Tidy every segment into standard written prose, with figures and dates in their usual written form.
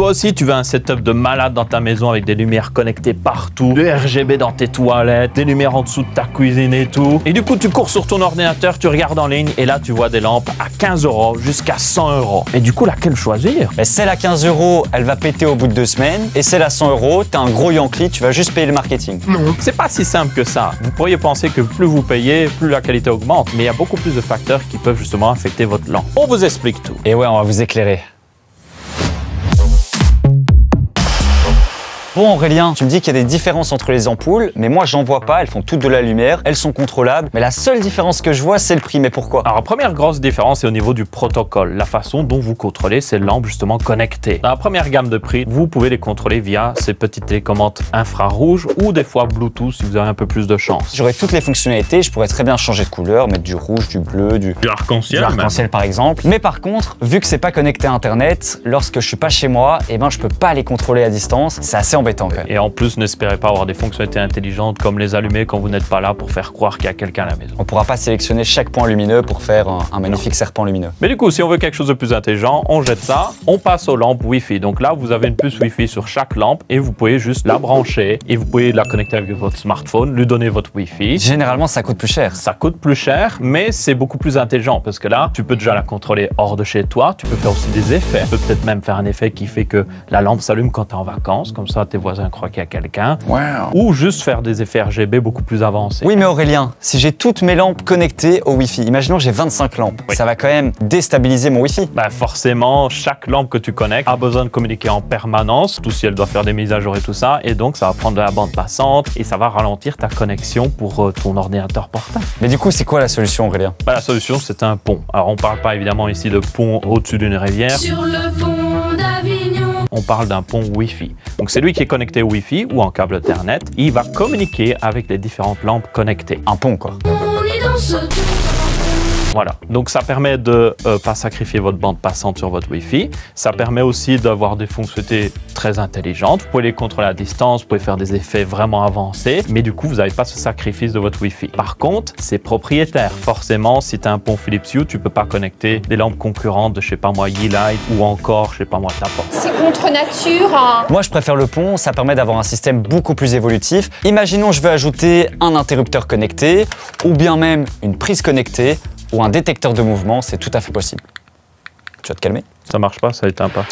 Toi aussi, tu veux un setup de malade dans ta maison avec des lumières connectées partout, le RGB dans tes toilettes, des lumières en dessous de ta cuisine et tout. Et du coup, tu cours sur ton ordinateur, tu regardes en ligne et là, tu vois des lampes à 15 € jusqu'à 100 €. Et du coup, laquelle choisir? Mais celle à 15 €, elle va péter au bout de 2 semaines. Et celle à 100 €, t'es un gros Yankee, tu vas juste payer le marketing. Non, c'est pas si simple que ça. Vous pourriez penser que plus vous payez, plus la qualité augmente. Mais il y a beaucoup plus de facteurs qui peuvent justement affecter votre lampe. On vous explique tout. Et ouais, on va vous éclairer. Bon Aurélien, tu me dis qu'il y a des différences entre les ampoules, mais moi j'en vois pas, elles font toutes de la lumière, elles sont contrôlables, mais la seule différence que je vois c'est le prix, mais pourquoi? Alors la première grosse différence c'est au niveau du protocole, la façon dont vous contrôlez ces lampes justement connectées. Dans la première gamme de prix, vous pouvez les contrôler via ces petites télécommandes infrarouges ou des fois Bluetooth si vous avez un peu plus de chance. J'aurais toutes les fonctionnalités, je pourrais très bien changer de couleur, mettre du rouge, du bleu, du arc-en-ciel par exemple. Mais par contre, vu que c'est pas connecté à internet, lorsque je suis pas chez moi, eh ben je peux pas les contrôler à distance, c'est assez embêtant quand même. Et en plus, n'espérez pas avoir des fonctionnalités intelligentes comme les allumer quand vous n'êtes pas là pour faire croire qu'il y a quelqu'un à la maison. On pourra pas sélectionner chaque point lumineux pour faire un magnifique serpent lumineux. Mais du coup, si on veut quelque chose de plus intelligent, on jette ça, on passe aux lampes Wi-Fi. Donc là, vous avez une puce Wi-Fi sur chaque lampe et vous pouvez juste la brancher et vous pouvez la connecter avec votre smartphone, lui donner votre Wi-Fi. Généralement, ça coûte plus cher. Ça coûte plus cher, mais c'est beaucoup plus intelligent parce que là, tu peux déjà la contrôler hors de chez toi. Tu peux faire aussi des effets. Tu peux peut-être même faire un effet qui fait que la lampe s'allume quand tu es en vacances. Comme ça, tes voisins croient qu'il y a quelqu'un. Wow. Ou juste faire des effets RGB beaucoup plus avancés. Oui, mais Aurélien, si j'ai toutes mes lampes connectées au Wi-Fi, imaginons que j'ai 25 lampes, ça va quand même déstabiliser mon Wi-Fi. Bah forcément, chaque lampe que tu connectes a besoin de communiquer en permanence, surtout si elle doit faire des mises à jour et tout ça, et donc ça va prendre de la bande passante et ça va ralentir ta connexion pour ton ordinateur portable. Mais du coup, c'est quoi la solution, Aurélien? Bah, la solution, c'est un pont. Alors, on parle pas évidemment ici de pont au-dessus d'une rivière. Sur le pont d'Avignon. On parle d'un pont Wi-Fi. Donc, c'est lui qui est connecté au Wi-Fi ou en câble Ethernet. Il va communiquer avec les différentes lampes connectées. Un pont, quoi. On est dans ce tour. Voilà, donc ça permet de pas sacrifier votre bande passante sur votre Wi-Fi. Ça permet aussi d'avoir des fonctionnalités très intelligentes. Vous pouvez les contrôler à distance, vous pouvez faire des effets vraiment avancés, mais du coup, vous n'avez pas ce sacrifice de votre Wi-Fi. Par contre, c'est propriétaire. Forcément, si tu as un pont Philips Hue, tu peux pas connecter des lampes concurrentes de, je sais pas moi, Yeelight ou encore, je sais pas moi, Tapor. C'est contre nature, hein. Moi, je préfère le pont, ça permet d'avoir un système beaucoup plus évolutif. Imaginons, je veux ajouter un interrupteur connecté ou bien même une prise connectée ou un détecteur de mouvement, c'est tout à fait possible. Tu vas te calmer? Ça marche pas, ça éteint pas.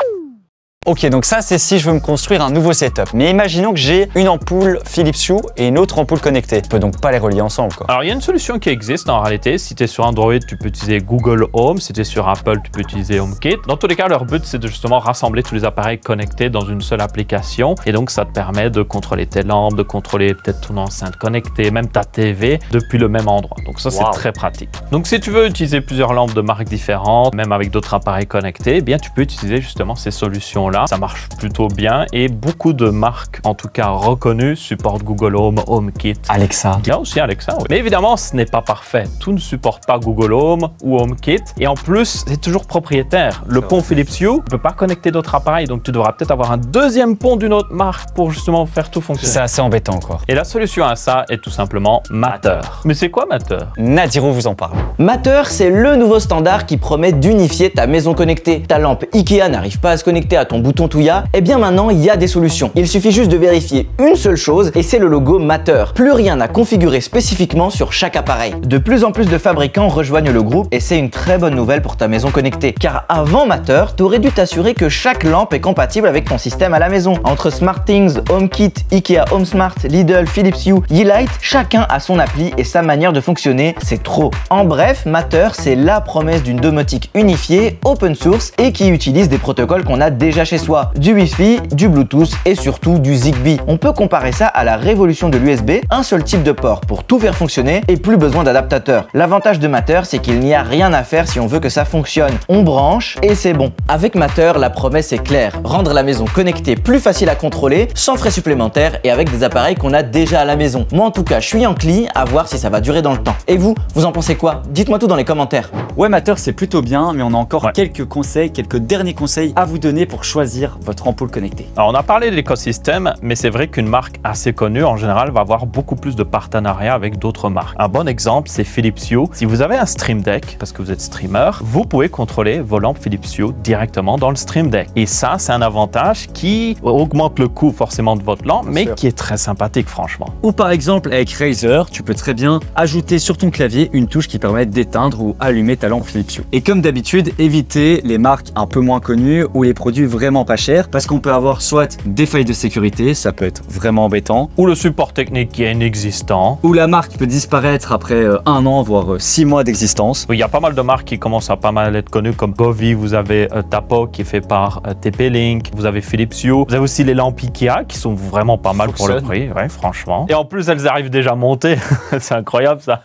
Ok, donc ça, c'est si je veux me construire un nouveau setup. Mais imaginons que j'ai une ampoule Philips Hue et une autre ampoule connectée. Je peux donc pas les relier ensemble, quoi. Alors, il y a une solution qui existe en réalité. Si tu es sur Android, tu peux utiliser Google Home. Si tu es sur Apple, tu peux utiliser HomeKit. Dans tous les cas, leur but, c'est de justement rassembler tous les appareils connectés dans une seule application. Et donc, ça te permet de contrôler tes lampes, de contrôler peut-être ton enceinte connectée, même ta TV, depuis le même endroit. Donc ça, c'est très pratique. Donc, si tu veux utiliser plusieurs lampes de marques différentes, même avec d'autres appareils connectés, eh bien, tu peux utiliser justement ces solutions-là. Ça marche plutôt bien et beaucoup de marques, en tout cas reconnues, supportent Google Home, HomeKit. Alexa. Il y a aussi Alexa, oui. Mais évidemment, ce n'est pas parfait. Tout ne supporte pas Google Home ou HomeKit. Et en plus, c'est toujours propriétaire. Le pont Philips Hue ne peut pas connecter d'autres appareils. Donc, tu devras peut-être avoir un deuxième pont d'une autre marque pour justement faire tout fonctionner. C'est assez embêtant, quoi. Et la solution à ça est tout simplement Matter. Mais c'est quoi Matter? Nadiro vous en parle. Matter, c'est le nouveau standard qui promet d'unifier ta maison connectée. Ta lampe Ikea n'arrive pas à se connecter à ton bouton Touya. Eh bien maintenant, il y a des solutions. Il suffit juste de vérifier une seule chose et c'est le logo Matter. Plus rien à configurer spécifiquement sur chaque appareil. De plus en plus de fabricants rejoignent le groupe et c'est une très bonne nouvelle pour ta maison connectée. Car avant Matter, t'aurais dû t'assurer que chaque lampe est compatible avec ton système à la maison. Entre SmartThings, HomeKit, Ikea HomeSmart, Lidl, Philips Hue, Yeelight, chacun a son appli et sa manière de fonctionner, c'est trop. En bref, Matter, c'est la promesse d'une domotique unifiée, open source et qui utilise des protocoles qu'on a déjà chez soi. Du Wi-Fi, du Bluetooth et surtout du Zigbee. On peut comparer ça à la révolution de l'USB, un seul type de port pour tout faire fonctionner et plus besoin d'adaptateur. L'avantage de Matter, c'est qu'il n'y a rien à faire si on veut que ça fonctionne. On branche et c'est bon. Avec Matter, la promesse est claire. Rendre la maison connectée plus facile à contrôler, sans frais supplémentaires et avec des appareils qu'on a déjà à la maison. Moi en tout cas, je suis enclin à voir si ça va durer dans le temps. Et vous en pensez quoi? Dites-moi tout dans les commentaires. Ouais, Matter, c'est plutôt bien, mais on a encore quelques conseils, quelques derniers conseils à vous donner pour choisir choisir votre ampoule connectée? Alors, on a parlé de l'écosystème, mais c'est vrai qu'une marque assez connue, en général, va avoir beaucoup plus de partenariats avec d'autres marques. Un bon exemple, c'est Philips Hue. Si vous avez un Stream Deck, parce que vous êtes streamer, vous pouvez contrôler vos lampes Philips Hue directement dans le Stream Deck. Et ça, c'est un avantage qui augmente le coût forcément de votre lampe, mais qui est très sympathique, franchement. Ou par exemple, avec Razer, tu peux très bien ajouter sur ton clavier une touche qui permet d'éteindre ou allumer ta lampe Philips Hue. Et comme d'habitude, évitez les marques un peu moins connues ou les produits vraiment pas chers, parce qu'on peut avoir soit des failles de sécurité, ça peut être vraiment embêtant, Ou le support technique qui est inexistant. ou la marque peut disparaître après 1 an, voire 6 mois d'existence. Il y a pas mal de marques qui commencent à pas mal être connues comme Bovi, vous avez Tapo qui est fait par TP-Link, vous avez Philips Hue, vous avez aussi les lampes Ikea qui sont vraiment pas mal pour le prix, ouais, franchement. Et en plus, elles arrivent déjà montées, c'est incroyable ça.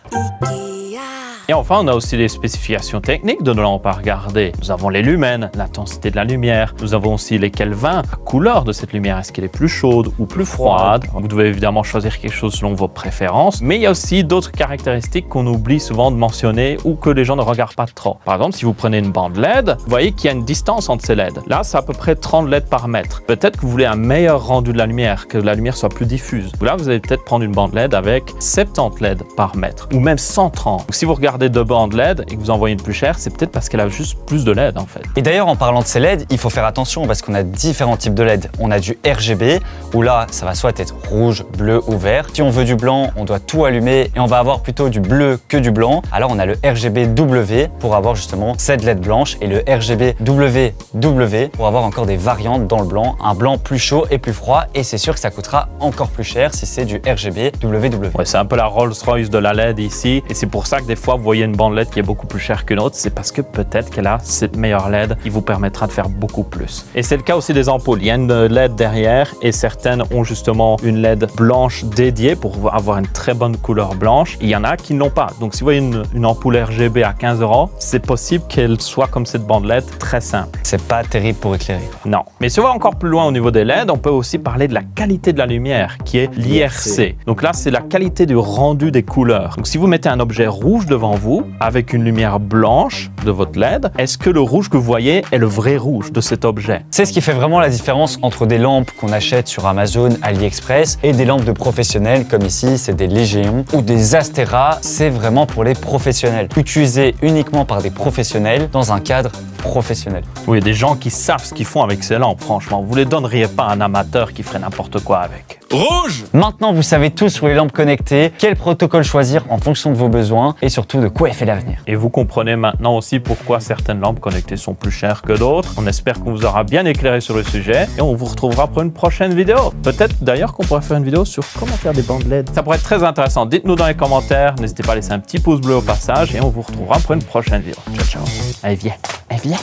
Et enfin, on a aussi les spécifications techniques de nos lampes à regarder. Nous avons les lumens, l'intensité de la lumière. Nous avons aussi les kelvins, la couleur de cette lumière. Est-ce qu'elle est plus chaude ou plus froide? Vous devez évidemment choisir quelque chose selon vos préférences. Mais il y a aussi d'autres caractéristiques qu'on oublie souvent de mentionner ou que les gens ne regardent pas trop. Par exemple, si vous prenez une bande LED, vous voyez qu'il y a une distance entre ces LED. Là, c'est à peu près 30 LED par mètre. Peut-être que vous voulez un meilleur rendu de la lumière, que la lumière soit plus diffuse. Là, vous allez peut-être prendre une bande LED avec 70 LED par mètre ou même 130. Donc, si vous regardez de bandes LED et que vous envoyez une plus chère, c'est peut-être parce qu'elle a juste plus de LED en fait. Et d'ailleurs, en parlant de ces LED, il faut faire attention parce qu'on a différents types de LED. On a du RGB, où là, ça va soit être rouge, bleu ou vert. Si on veut du blanc, on doit tout allumer et on va avoir plutôt du bleu que du blanc. Alors, on a le RGB-W pour avoir justement cette LED blanche et le RGB-WW pour avoir encore des variantes dans le blanc. Un blanc plus chaud et plus froid, et c'est sûr que ça coûtera encore plus cher si c'est du RGB-WW. Ouais, c'est un peu la Rolls-Royce de la LED ici, et c'est pour ça que des fois, vous voyez une bande LED qui est beaucoup plus chère qu'une autre, c'est parce que peut-être qu'elle a cette meilleure LED qui vous permettra de faire beaucoup plus. Et c'est le cas aussi des ampoules. Il y a une LED derrière et certaines ont justement une LED blanche dédiée pour avoir une très bonne couleur blanche. Il y en a qui n'ont pas. Donc si vous voyez une ampoule RGB à 15 €, c'est possible qu'elle soit comme cette bande LED très simple. C'est pas terrible pour éclairer. Non. Mais si on va encore plus loin au niveau des LED, on peut aussi parler de la qualité de la lumière qui est l'IRC. Donc là, c'est la qualité du rendu des couleurs. Donc si vous mettez un objet rouge devant vous, avec une lumière blanche de votre LED, est-ce que le rouge que vous voyez est le vrai rouge de cet objet? C'est ce qui fait vraiment la différence entre des lampes qu'on achète sur Amazon, AliExpress et des lampes de professionnels comme ici, c'est des Légion ou des Astera, c'est vraiment pour les professionnels. Utilisé uniquement par des professionnels dans un cadre professionnel. Oui, des gens qui savent ce qu'ils font avec ces lampes, franchement. Vous ne les donneriez pas à un amateur qui ferait n'importe quoi avec. Rouge! Maintenant, vous savez tout sur les lampes connectées, quel protocole choisir en fonction de vos besoins et surtout de quoi est fait l'avenir. Et vous comprenez maintenant aussi pourquoi certaines lampes connectées sont plus chères que d'autres. On espère qu'on vous aura bien éclairé sur le sujet et on vous retrouvera pour une prochaine vidéo. Peut-être d'ailleurs qu'on pourrait faire une vidéo sur comment faire des bandes LED. Ça pourrait être très intéressant. Dites-nous dans les commentaires. N'hésitez pas à laisser un petit pouce bleu au passage et on vous retrouvera pour une prochaine vidéo. Ciao, ciao. Allez, viens. Allez, viens.